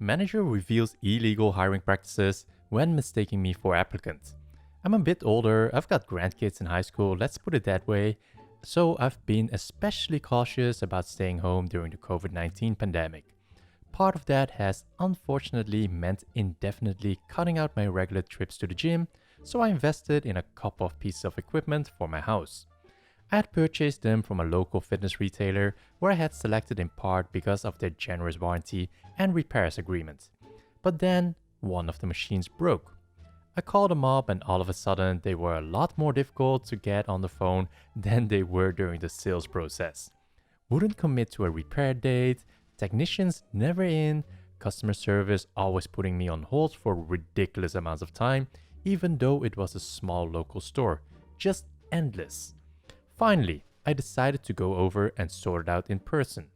Manager reveals illegal hiring practices when mistaking me for applicant. I'm a bit older, I've got grandkids in high school, let's put it that way. So I've been especially cautious about staying home during the COVID-19 pandemic. Part of that has unfortunately meant indefinitely cutting out my regular trips to the gym, so I invested in a couple of pieces of equipment for my house. I had purchased them from a local fitness retailer where I had selected in part because of their generous warranty and repairs agreement. But then, one of the machines broke. I called them up and all of a sudden they were a lot more difficult to get on the phone than they were during the sales process. Wouldn't commit to a repair date, technicians never in, customer service always putting me on hold for ridiculous amounts of time, even though it was a small local store. Just endless. Finally, I decided to go over and sort it out in person.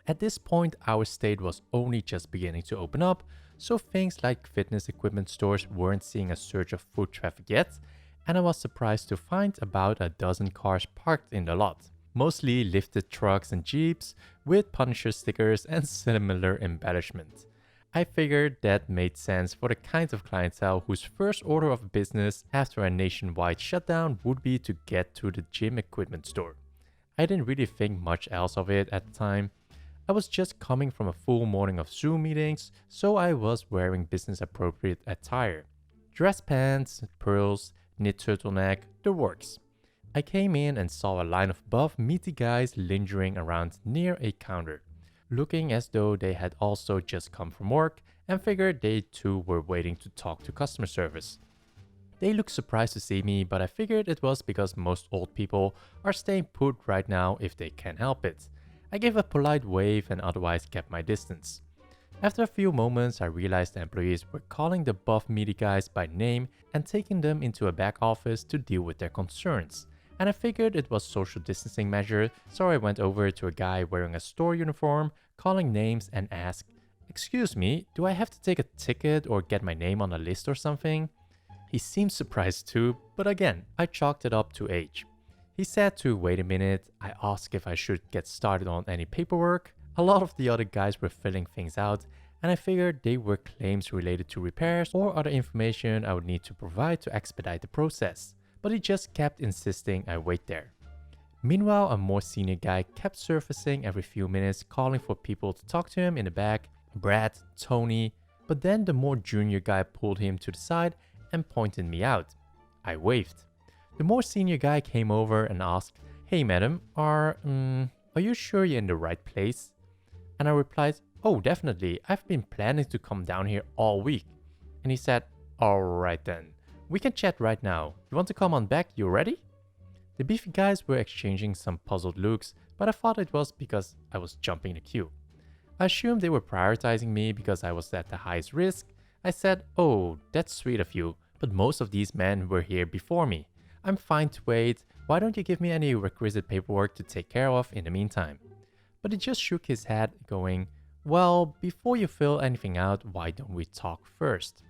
At this point, our state was only just beginning to open up, so things like fitness equipment stores weren't seeing a surge of foot traffic yet, and I was surprised to find about a dozen cars parked in the lot. Mostly lifted trucks and jeeps with Punisher stickers and similar embellishment. I figured that made sense for the kind of clientele whose first order of business after a nationwide shutdown would be to get to the gym equipment store. I didn't really think much else of it at the time. I was just coming from a full morning of Zoom meetings, so I was wearing business appropriate attire. Dress pants, pearls, knit turtleneck, the works. I came in and saw a line of buff, meaty guys lingering around near a counter, looking as though they had also just come from work and figured they too were waiting to talk to customer service. They looked surprised to see me, but I figured it was because most old people are staying put right now if they can help it. I gave a polite wave and otherwise kept my distance. After a few moments, I realized the employees were calling the buff meaty guys by name and taking them into a back office to deal with their concerns. And I figured it was social distancing measure, so I went over to a guy wearing a store uniform, calling names and asked, "Excuse me, do I have to take a ticket or get my name on a list or something?" He seemed surprised too, but again, I chalked it up to age. He said to wait a minute. I asked if I should get started on any paperwork. A lot of the other guys were filling things out, and I figured they were claims related to repairs or other information I would need to provide to expedite the process. But he just kept insisting I wait there. Meanwhile, a more senior guy kept surfacing every few minutes, calling for people to talk to him in the back, Brad, Tony, but then the more junior guy pulled him to the side and pointed me out. I waved. The more senior guy came over and asked, "Hey madam, are you sure you're in the right place?" And I replied, "Oh, definitely, I've been planning to come down here all week." And he said, "Alright then. We can chat right now. You want to come on back? You ready?" The beefy guys were exchanging some puzzled looks, but I thought it was because I was jumping the queue. I assumed they were prioritizing me because I was at the highest risk. I said, "Oh, that's sweet of you, but most of these men were here before me. I'm fine to wait. Why don't you give me any requisite paperwork to take care of in the meantime?" But he just shook his head, going, "Well, before you fill anything out, why don't we talk first?"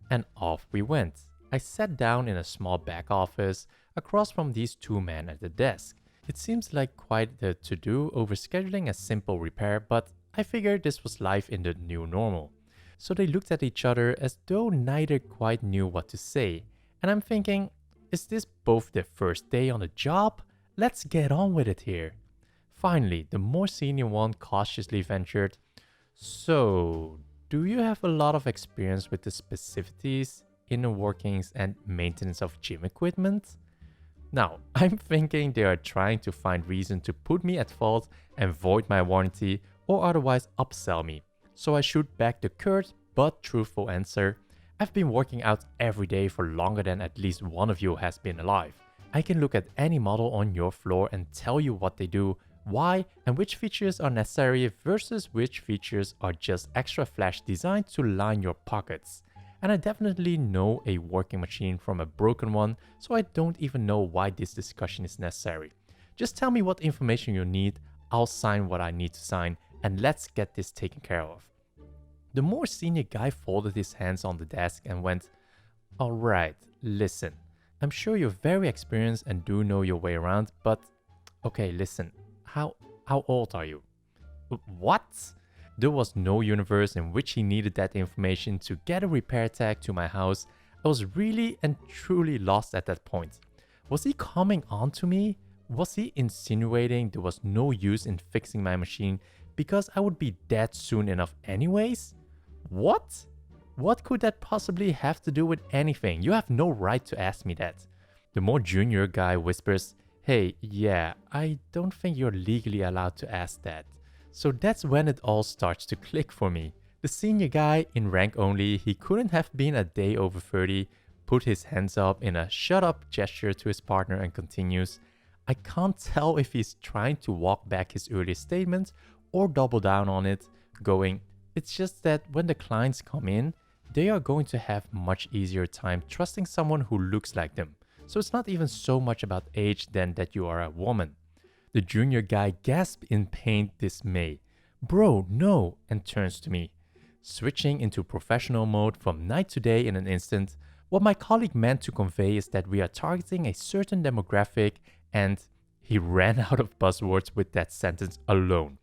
And off we went. I sat down in a small back office across from these two men at the desk. It seems like quite the to-do over scheduling a simple repair, but I figured this was life in the new normal. So they looked at each other as though neither quite knew what to say. And I'm thinking, is this both their first day on the job? Let's get on with it here. Finally, the more senior one cautiously ventured, "So, do you have a lot of experience with the specificities, inner workings and maintenance of gym equipment?" Now, I'm thinking they are trying to find reason to put me at fault and void my warranty or otherwise upsell me. So I shoot back the curt but truthful answer, "I've been working out every day for longer than at least one of you has been alive. I can look at any model on your floor and tell you what they do, why, and which features are necessary versus which features are just extra flash designed to line your pockets. And I definitely know a working machine from a broken one, so I don't even know why this discussion is necessary. Just tell me what information you need, I'll sign what I need to sign, and let's get this taken care of." The more senior guy folded his hands on the desk and went, "Alright, listen. I'm sure you're very experienced and do know your way around, but okay, listen. How old are you?" "What?" There was no universe in which he needed that information to get a repair tag to my house. I was really and truly lost at that point. Was he coming on to me? Was he insinuating there was no use in fixing my machine because I would be dead soon enough anyways? What? What could that possibly have to do with anything? You have no right to ask me that. The more junior guy whispers, "Hey, yeah, I don't think you're legally allowed to ask that." So that's when it all starts to click for me. The senior guy, in rank only, he couldn't have been a day over 30, put his hands up in a shut up gesture to his partner and continues, "I can't tell if he's trying to walk back his earlier statement or double down on it, going, it's just that when the clients come in, they are going to have much easier time trusting someone who looks like them. So it's not even so much about age than that you are a woman." The junior guy gasps in pain dismay. "Bro, no," and turns to me. Switching into professional mode from night to day in an instant, what my colleague meant to convey is that we are targeting a certain demographic, and he ran out of buzzwords with that sentence alone.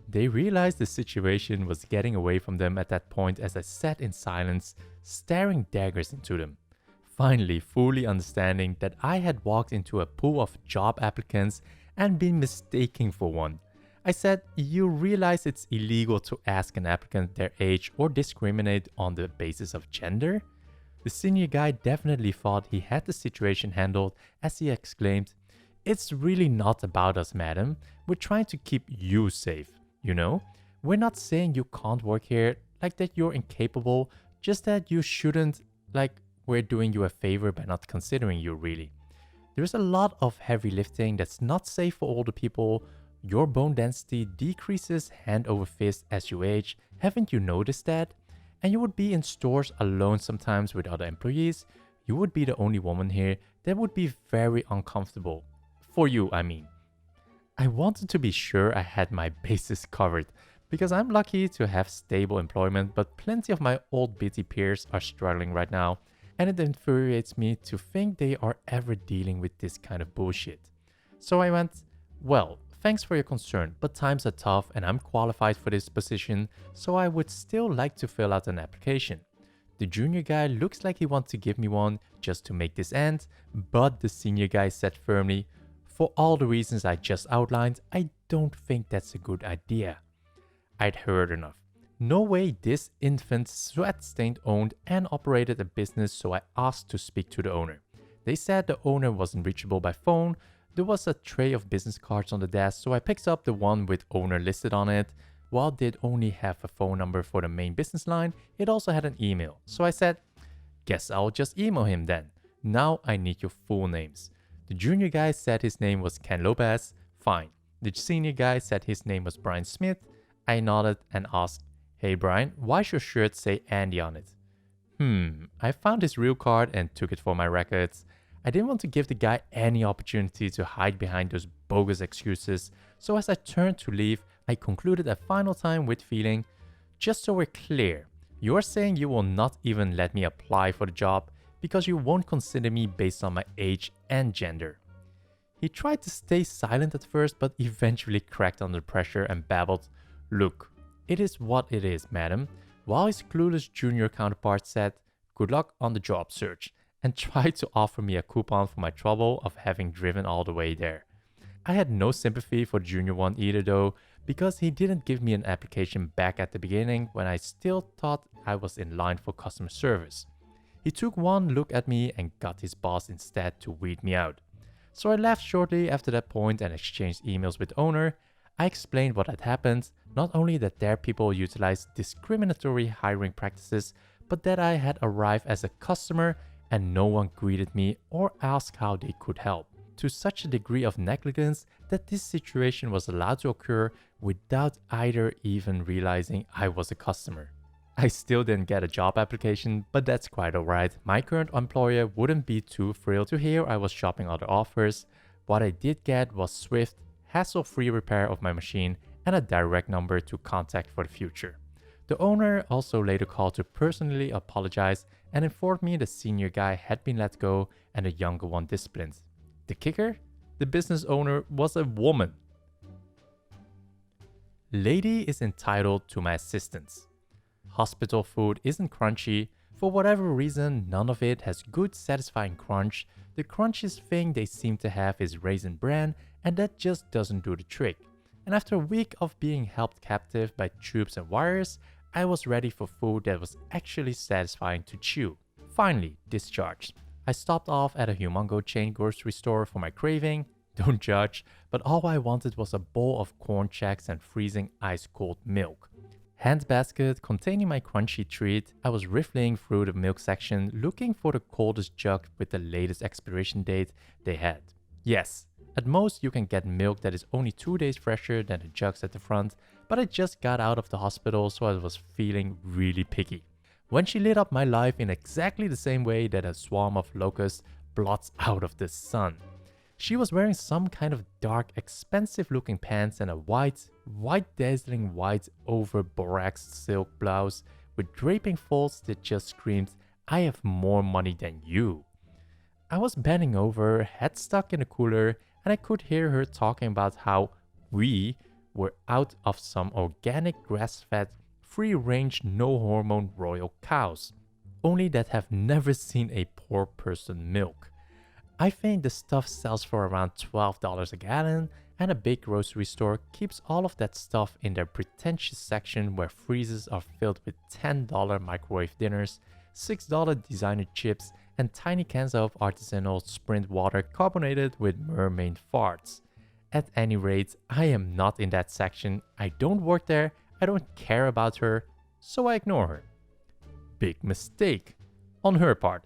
They realized the situation was getting away from them at that point as I sat in silence, staring daggers into them. Finally, fully understanding that I had walked into a pool of job applicants and been mistaken for one. I said, "You realize it's illegal to ask an applicant their age or discriminate on the basis of gender?" The senior guy definitely thought he had the situation handled as he exclaimed, "It's really not about us, madam. We're trying to keep you safe, you know? We're not saying you can't work here, like that you're incapable, just that you shouldn't, like we're doing you a favor by not considering you really. There's a lot of heavy lifting that's not safe for older people. Your bone density decreases hand over fist as you age. Haven't you noticed that? And you would be in stores alone sometimes with other employees. You would be the only woman here. That would be very uncomfortable. For you, I mean." I wanted to be sure I had my bases covered, because I'm lucky to have stable employment, but plenty of my old bitty peers are struggling right now, and it infuriates me to think they are ever dealing with this kind of bullshit. So I went, "Well, thanks for your concern, but times are tough and I'm qualified for this position, so I would still like to fill out an application." The junior guy looks like he wants to give me one just to make this end, but the senior guy said firmly, "For all the reasons I just outlined, I don't think that's a good idea." I'd heard enough. No way this infant sweat-stained owned and operated a business, so I asked to speak to the owner. They said the owner wasn't reachable by phone. There was a tray of business cards on the desk, so I picked up the one with owner listed on it. While it did only have a phone number for the main business line, it also had an email. So I said, "Guess I'll just email him then. Now I need your full names." The junior guy said his name was Ken Lopez. Fine. The senior guy said his name was Brian Smith. I nodded and asked, "Hey Brian, why's your shirt say Andy on it?" I found his real card and took it for my records. I didn't want to give the guy any opportunity to hide behind those bogus excuses, so as I turned to leave, I concluded a final time with feeling, "Just so we're clear, you're saying you will not even let me apply for the job because you won't consider me based on my age and gender." He tried to stay silent at first, but eventually cracked under pressure and babbled, "Look, it is what it is, madam," while his clueless junior counterpart said, "Good luck on the job search," and tried to offer me a coupon for my trouble of having driven all the way there. I had no sympathy for the junior one either though, because he didn't give me an application back at the beginning when I still thought I was in line for customer service. He took one look at me and got his boss instead to weed me out. So I left shortly after that point and exchanged emails with the owner. I explained what had happened, not only that their people utilized discriminatory hiring practices, but that I had arrived as a customer and no one greeted me or asked how they could help, to such a degree of negligence that this situation was allowed to occur without either even realizing I was a customer. I still didn't get a job application, but that's quite alright. My current employer wouldn't be too thrilled to hear I was shopping other offers. What I did get was swift, hassle-free repair of my machine and a direct number to contact for the future. The owner also later called to personally apologize and informed me the senior guy had been let go and the younger one disciplined. The kicker? The business owner was a woman. Lady is entitled to my assistance. Hospital food isn't crunchy. For whatever reason, none of it has good satisfying crunch. The crunchiest thing they seem to have is raisin bran, and that just doesn't do the trick. And after a week of being held captive by tubes and wires, I was ready for food that was actually satisfying to chew. Finally, discharged. I stopped off at a humongo chain grocery store for my craving. Don't judge, but all I wanted was a bowl of corn checks and freezing ice-cold milk. Handbasket containing my crunchy treat, I was riffling through the milk section looking for the coldest jug with the latest expiration date they had. Yes, at most you can get milk that is only 2 days fresher than the jugs at the front, but I just got out of the hospital, so I was feeling really picky. When she lit up my life in exactly the same way that a swarm of locusts blots out of the sun. She was wearing some kind of dark, expensive looking pants and a white dazzling white over borax silk blouse with draping folds that just screamed, "I have more money than you." I was bending over, head stuck in the cooler, and I could hear her talking about how we were out of some organic grass-fed, free-range, no-hormone royal cows, only that have never seen a poor person milk. I think the stuff sells for around $12 a gallon, and a big grocery store keeps all of that stuff in their pretentious section where freezers are filled with $10 microwave dinners, $6 designer chips, and tiny cans of artisanal Sprint water carbonated with mermaid farts. At any rate, I am not in that section. I don't work there, I don't care about her, so I ignore her. Big mistake on her part.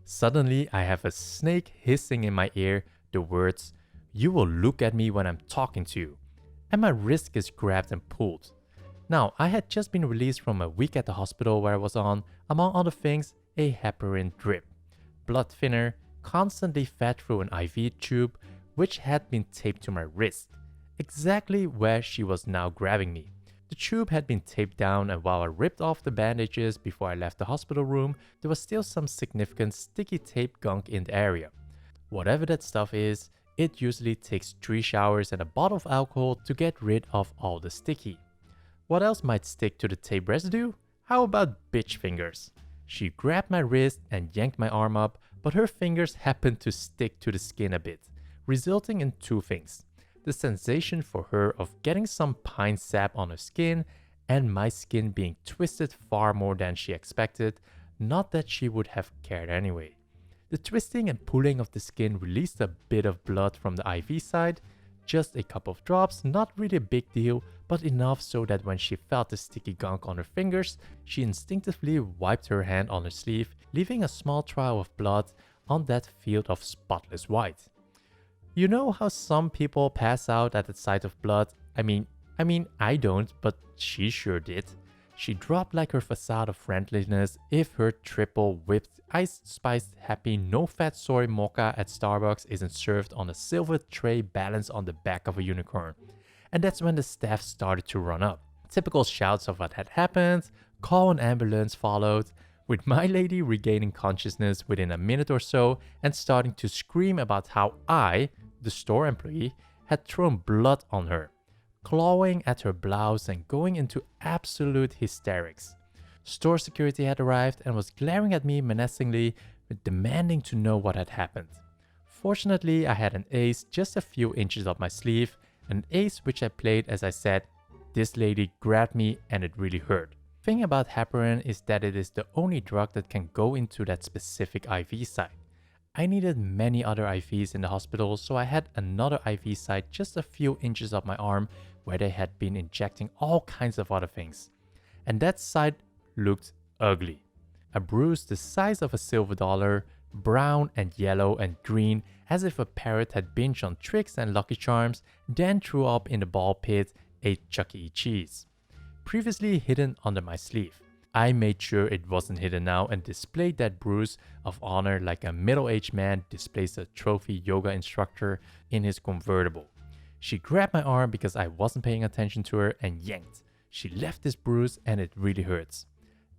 Suddenly, I have a snake hissing in my ear the words, "You will look at me when I'm talking to you," and my wrist is grabbed and pulled. Now, I had just been released from a week at the hospital where I was on, among other things, a heparin drip, blood thinner, constantly fed through an IV tube, which had been taped to my wrist, exactly where she was now grabbing me. The tube had been taped down, and while I ripped off the bandages before I left the hospital room, there was still some significant sticky tape gunk in the area. Whatever that stuff is, it usually takes 3 showers and a bottle of alcohol to get rid of all the sticky. What else might stick to the tape residue? How about bitch fingers? She grabbed my wrist and yanked my arm up, but her fingers happened to stick to the skin a bit, resulting in 2 things. The sensation for her of getting some pine sap on her skin, and my skin being twisted far more than she expected, not that she would have cared anyway. The twisting and pulling of the skin released a bit of blood from the IV side, just a couple of drops, not really a big deal, but enough so that when she felt the sticky gunk on her fingers, she instinctively wiped her hand on her sleeve, leaving a small trail of blood on that field of spotless white. You know how some people pass out at the sight of blood? I mean, I don't, but she sure did. She dropped like her facade of friendliness if her triple whipped, ice-spiced, happy, no-fat soy mocha at Starbucks isn't served on a silver tray balanced on the back of a unicorn. And that's when the staff started to run up. Typical shouts of what had happened, call an ambulance followed, with my lady regaining consciousness within a minute or so and starting to scream about how I, the store employee, had thrown blood on her, clawing at her blouse and going into absolute hysterics. Store security had arrived and was glaring at me menacingly, demanding to know what had happened. Fortunately, I had an ace just a few inches up my sleeve, an ace which I played as I said, "This lady grabbed me and it really hurt." Thing about heparin is that it is the only drug that can go into that specific IV site. I needed many other IVs in the hospital, so I had another IV site just a few inches up my arm where they had been injecting all kinds of other things. And that site looked ugly. A bruise the size of a silver dollar, brown and yellow and green, as if a parrot had binged on tricks and Lucky Charms, then threw up in the ball pit, ate Chuck E. Cheese. Previously hidden under my sleeve. I made sure it wasn't hidden now and displayed that bruise of honor like a middle-aged man displays a trophy yoga instructor in his convertible. She grabbed my arm because I wasn't paying attention to her and yanked. She left this bruise and it really hurts.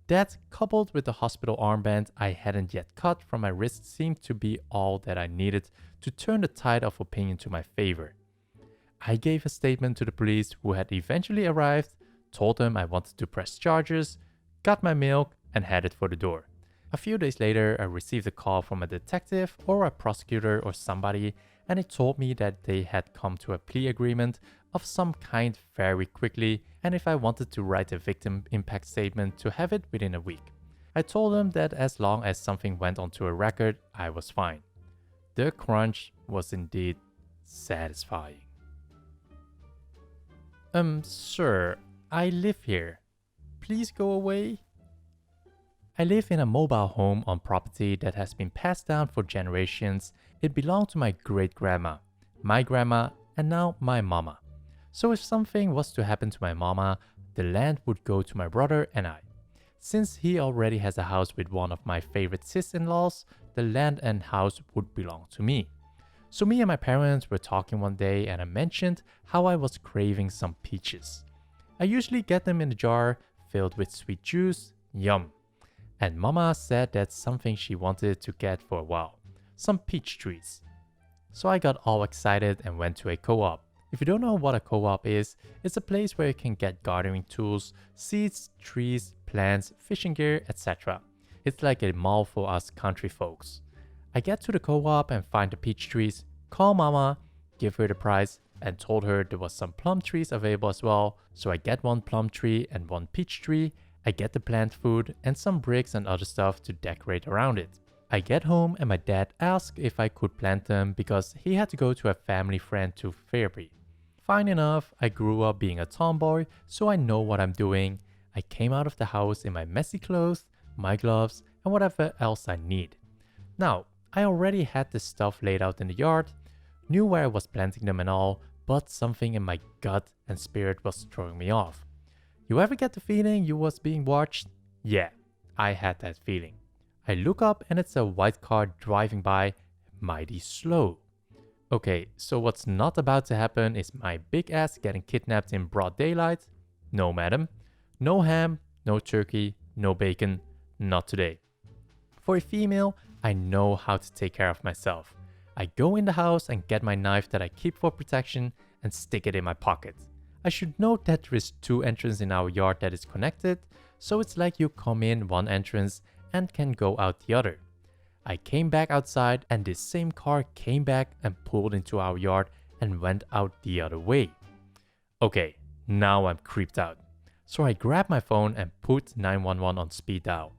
That, coupled with the hospital armband I hadn't yet cut from my wrist, seemed to be all that I needed to turn the tide of opinion to my favor. I gave a statement to the police who had eventually arrived, told them I wanted to press charges, got my milk, and headed for the door. A few days later, I received a call from a detective or a prosecutor or somebody, and it told me that they had come to a plea agreement of some kind very quickly, and if I wanted to write a victim impact statement, to have it within a week. I told them that as long as something went onto a record, I was fine. The crunch was indeed satisfying. Sir, I live here. Please go away. I live in a mobile home on property that has been passed down for generations. It belonged to my great-grandma, my grandma, and now my mama. So if something was to happen to my mama, the land would go to my brother and I. Since he already has a house with one of my favorite sis-in-laws, the land and house would belong to me. So me and my parents were talking one day and I mentioned how I was craving some peaches. I usually get them in a jar filled with sweet juice, yum. And Mama said that's something she wanted to get for a while, some peach trees. So I got all excited and went to a co-op. If you don't know what a co-op is, it's a place where you can get gardening tools, seeds, trees, plants, fishing gear, etc. It's like a mall for us country folks. I get to the co-op and find the peach trees, call Mama, give her the price, and told her there was some plum trees available as well. So I get one plum tree and one peach tree. I get the plant food and some bricks and other stuff to decorate around it. I get home and my dad asked if I could plant them because he had to go to a family friend to therapy. Fine enough, I grew up being a tomboy, so I know what I'm doing. I came out of the house in my messy clothes, my gloves, and whatever else I need. Now, I already had this stuff laid out in the yard, knew where I was planting them and all, but something in my gut and spirit was throwing me off. You ever get the feeling you was being watched? Yeah, I had that feeling. I look up and it's a white car driving by, mighty slow. Okay, so what's not about to happen is my big ass getting kidnapped in broad daylight? No, madam. No ham, no turkey, no bacon, not today. For a female, I know how to take care of myself. I go in the house and get my knife that I keep for protection and stick it in my pocket. I should note that there is 2 entrances in our yard that is connected, so it's like you come in one entrance and can go out the other. I came back outside and this same car came back and pulled into our yard and went out the other way. Okay, now I'm creeped out. So I grabbed my phone and put 911 on speed dial.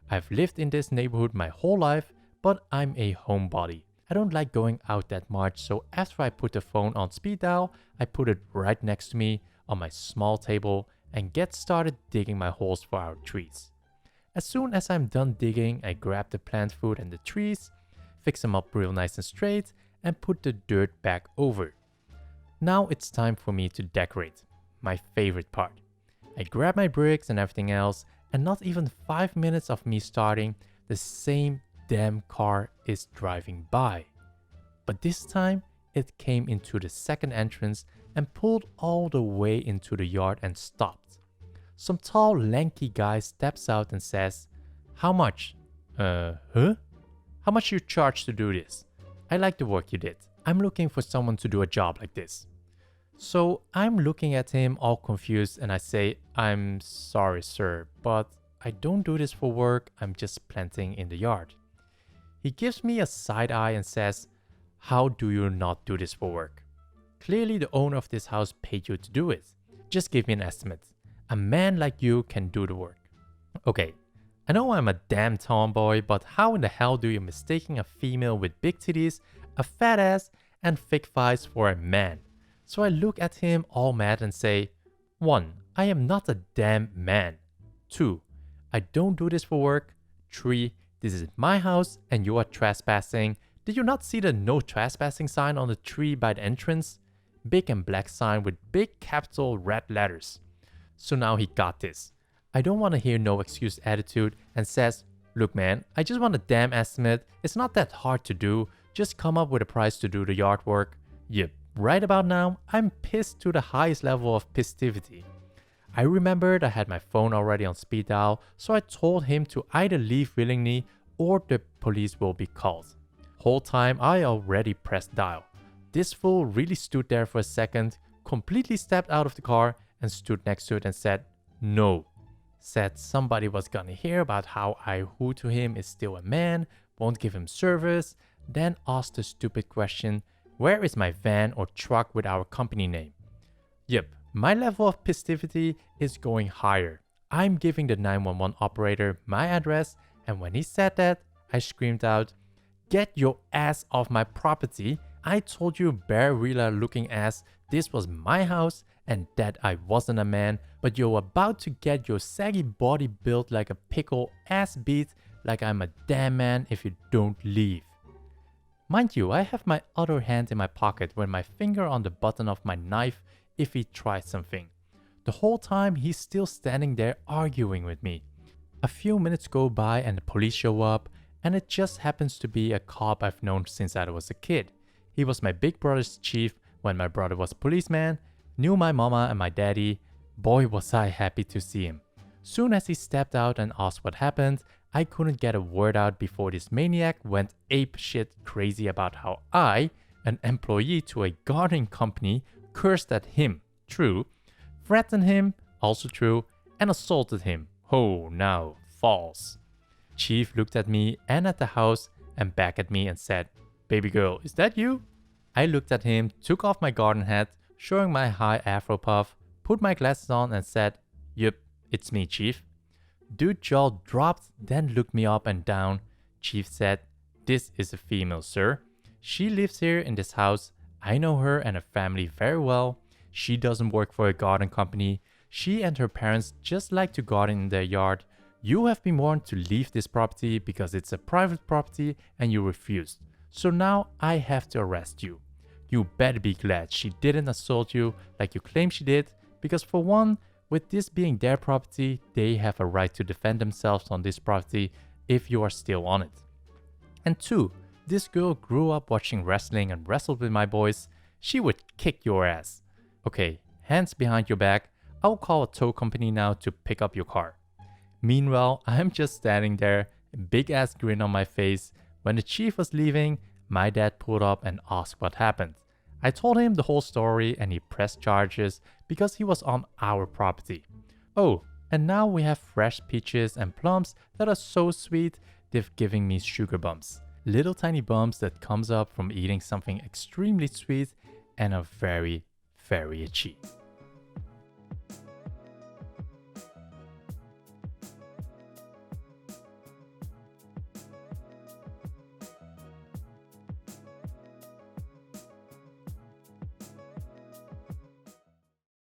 I've lived in this neighborhood my whole life, but I'm a homebody. I don't like going out that much, so after I put the phone on speed dial, I put it right next to me on my small table and get started digging my holes for our trees. As soon as I'm done digging, I grab the plant food and the trees, fix them up real nice and straight, and put the dirt back over. Now it's time for me to decorate, my favorite part. I grab my bricks and everything else, and not even 5 minutes of me starting, the same damn car is driving by. But this time, it came into the second entrance and pulled all the way into the yard and stopped. Some tall, lanky guy steps out and says, "How much?" Huh? How much you charge to do this? I like the work you did. I'm looking for someone to do a job like this. So I'm looking at him all confused and I say, "I'm sorry, sir, but I don't do this for work. I'm just planting in the yard." He gives me a side eye and says, "How do you not do this for work? Clearly the owner of this house paid you to do it. Just give me an estimate. A man like you can do the work." Okay, I know I'm a damn tomboy, but how in the hell do you mistaking a female with big titties, a fat ass, and thick thighs for a man? So I look at him all mad and say, 1. I am not a damn man. 2. I don't do this for work. 3. This is my house and you are trespassing. Did you not see the no trespassing sign on the tree by the entrance? Big and black sign with big capital red letters. So now he got this. I don't want to hear no excuse attitude and says, "Look man, I just want a damn estimate. It's not that hard to do. Just come up with a price to do the yard work." Yep, right about now, I'm pissed to the highest level of pissivity. I remembered I had my phone already on speed dial, so I told him to either leave willingly or the police will be called. Whole time I already pressed dial. This fool really stood there for a second, completely stepped out of the car and stood next to it and said, "No." Said somebody was gonna hear about how I who to him is still a man, won't give him service, then asked the stupid question, "Where is my van or truck with our company name?" Yep, my level of festivity is going higher. I'm giving the 911 operator my address, and when he said that, I screamed out, "Get your ass off my property. I told you bare real looking ass this was my house and that I wasn't a man, but you're about to get your saggy body built like a pickle ass beat like I'm a damn man if you don't leave." Mind you, I have my other hand in my pocket with my finger on the button of my knife if he tries something. The whole time he's still standing there arguing with me. A few minutes go by and the police show up, and it just happens to be a cop I've known since I was a kid. He was my big brother's chief when my brother was a policeman, knew my mama and my daddy. Boy was I happy to see him. Soon as he stepped out and asked what happened, I couldn't get a word out before this maniac went ape shit crazy about how I, an employee to a gardening company, cursed at him, true, threatened him, also true, and assaulted him. Oh, now, false. Chief looked at me and at the house and back at me and said, "Baby girl, is that you?" I looked at him, took off my garden hat, showing my high afro puff, put my glasses on and said, "Yup, it's me, Chief." Dude jaw dropped, then looked me up and down. Chief said, "This is a female, sir. She lives here in this house. I know her and her family very well. She doesn't work for a garden company. She and her parents just like to garden in their yard. You have been warned to leave this property because it's a private property and you refused. So now I have to arrest you. You better be glad she didn't assault you like you claim she did, because for one, with this being their property, they have a right to defend themselves on this property if you are still on it. And two, this girl grew up watching wrestling and wrestled with my boys. She would kick your ass. Okay, hands behind your back. I'll call a tow company now to pick up your car." Meanwhile, I'm just standing there, a big ass grin on my face. When the chief was leaving, my dad pulled up and asked what happened. I told him the whole story and he pressed charges because he was on our property. Oh, and now we have fresh peaches and plums that are so sweet, they've given me sugar bumps. Little tiny bumps that comes up from eating something extremely sweet and are very, very itchy.